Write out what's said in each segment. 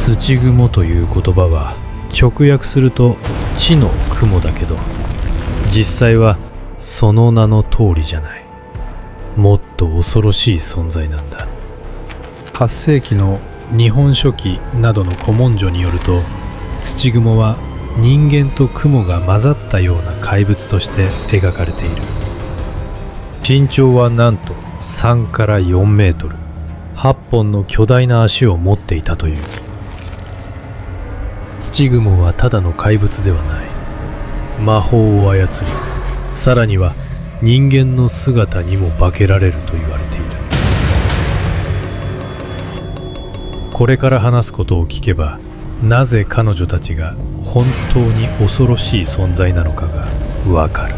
土雲という言葉は直訳すると地の雲だけど、実際はその名の通りじゃない。もっと恐ろしい存在なんだ。8世紀の日本書紀などの古文書によると、土雲は人間と雲が混ざったような怪物として描かれている。身長はなんと3から4メートル、8本の巨大な足を持っていたという。土雲はただの怪物ではない。魔法を操り、さらには人間の姿にも化けられると言われている。これから話すことを聞けば、なぜ彼女たちが本当に恐ろしい存在なのかがわかる。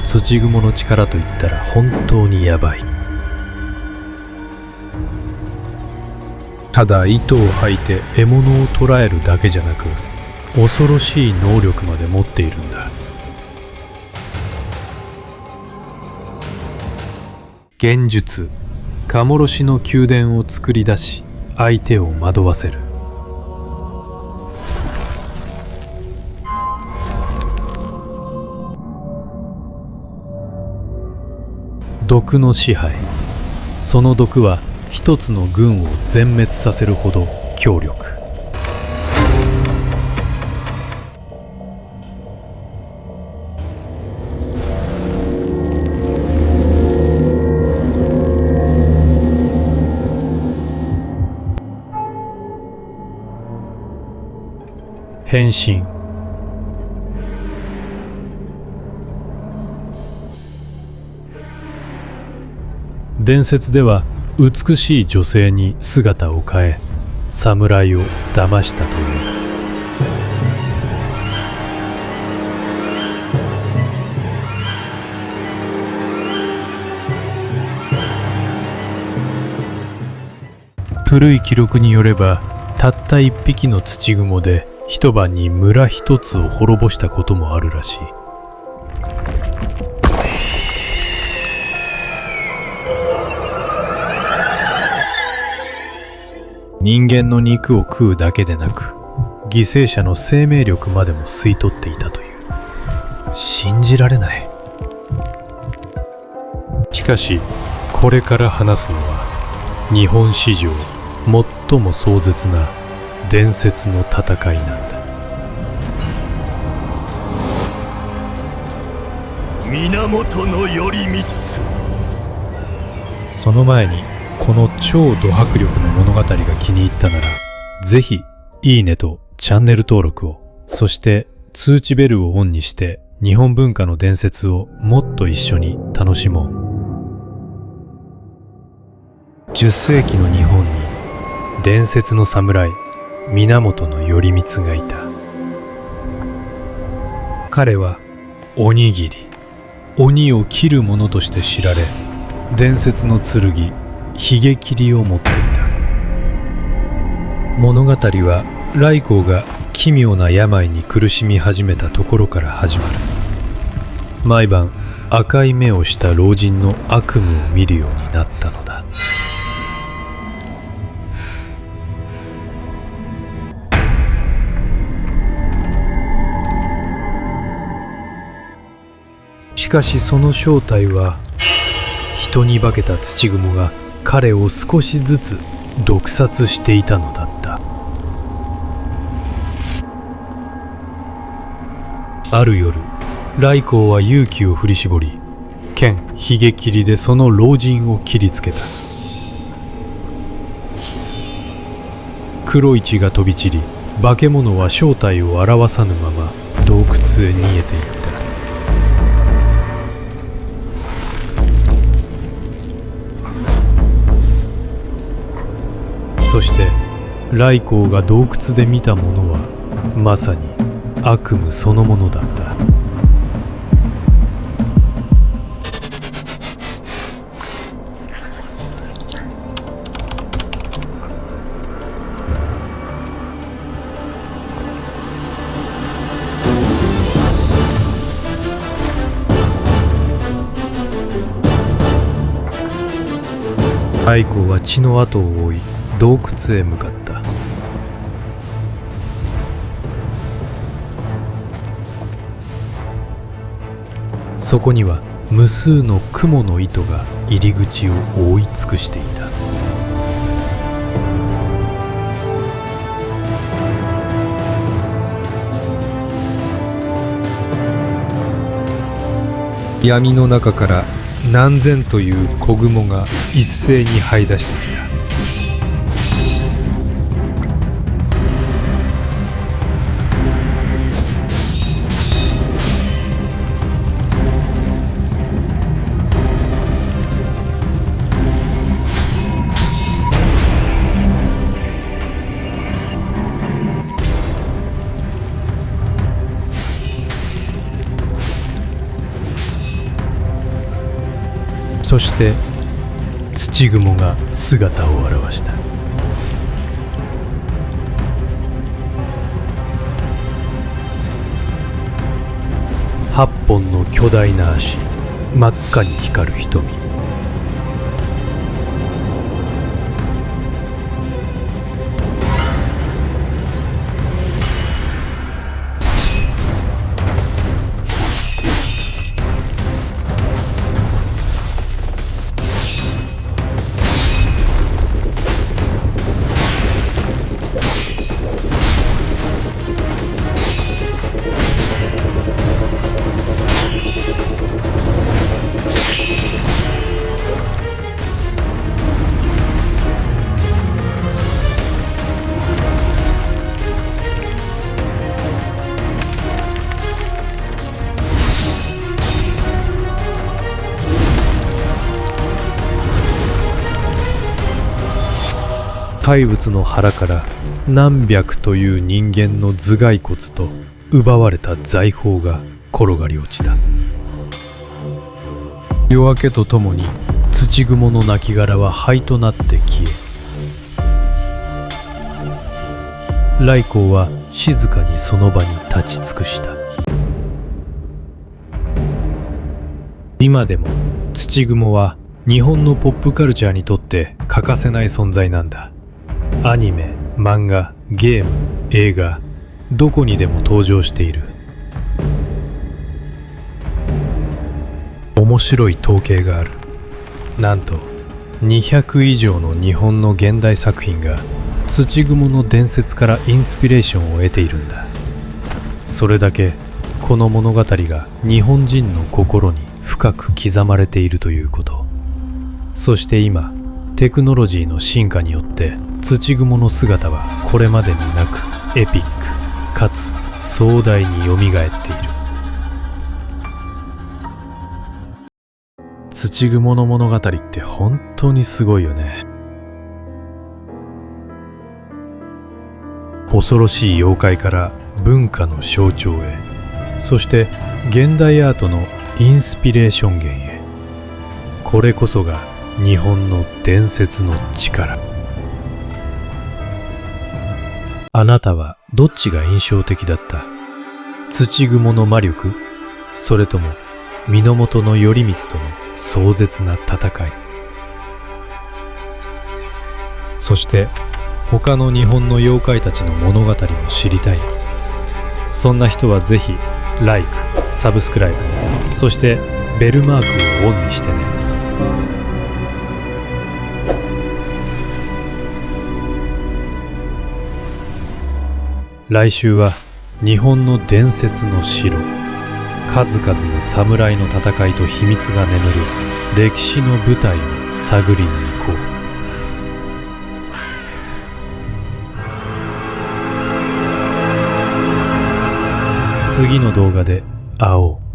土雲の力といったら本当にやばい。ただ糸を吐いて獲物を捕らえるだけじゃなく、恐ろしい能力まで持っているんだ。幻術、幻の宮殿を作り出し、相手を惑わせる。毒の支配。その毒は一つの軍を全滅させるほど強力。変身。伝説では美しい女性に姿を変え、侍を騙したという。古い記録によれば、たった一匹の土雲で一晩に村一つを滅ぼしたこともあるらしい。人間の肉を食うだけでなく、犠牲者の生命力までも吸い取っていたという。信じられない。しかし、これから話すのは日本史上最も壮絶な伝説の戦いなんだ。源頼光。その前に、この超ド迫力の物語が気に入ったなら、ぜひいいねとチャンネル登録を、そして通知ベルをオンにして日本文化の伝説をもっと一緒に楽しもう。10世紀の日本に伝説の侍源頼光がいた。彼はおにぎり、鬼を切る者として知られ、伝説の剣ひげ切りを持っていた。物語は頼光が奇妙な病に苦しみ始めたところから始まる。毎晩赤い目をした老人の悪夢を見るようになったのだ。しかしその正体は、人に化けた土雲が彼を少しずつ毒殺していたのだった。ある夜、頼光は勇気を振り絞り、剣ひげ切りでその老人を切りつけた。黒い血が飛び散り、化け物は正体を表さぬまま洞窟へ逃げていった。そして頼光が洞窟で見たものは、まさに悪夢そのものだった。太閤は血の跡を追い洞窟へ向かった。そこには無数の雲の糸が入り口を覆い尽くしていた。闇の中から何千という子雲が一斉に這い出してきた。そして土雲が姿を現した。8本の巨大な足、真っ赤に光る瞳。怪物の腹から何百という人間の頭蓋骨と奪われた財宝が転がり落ちた。夜明けとともに土雲の亡骸は灰となって消え、頼光は静かにその場に立ち尽くした。今でも土雲は日本のポップカルチャーにとって欠かせない存在なんだ。アニメ、漫画、ゲーム、映画、どこにでも登場している。面白い統計がある。なんと200以上の日本の現代作品が土雲の伝説からインスピレーションを得ているんだ。それだけこの物語が日本人の心に深く刻まれているということ。そして今テクノロジーの進化によって土雲の姿はこれまでになくエピックかつ壮大によみがえっている。土雲の物語って本当にすごいよね。恐ろしい妖怪から文化の象徴へ、そして現代アートのインスピレーション源へ。これこそが日本の伝説の力。あなたはどっちが印象的だった？土雲の魔力？それとも源頼光との壮絶な戦い？そして他の日本の妖怪たちの物語も知りたい。そんな人はぜひLIKE、サブスクライブ、そしてベルマークをオンにしてね。来週は日本の伝説の城、数々の侍の戦いと秘密が眠る歴史の舞台を探りに行こう。次の動画で会おう。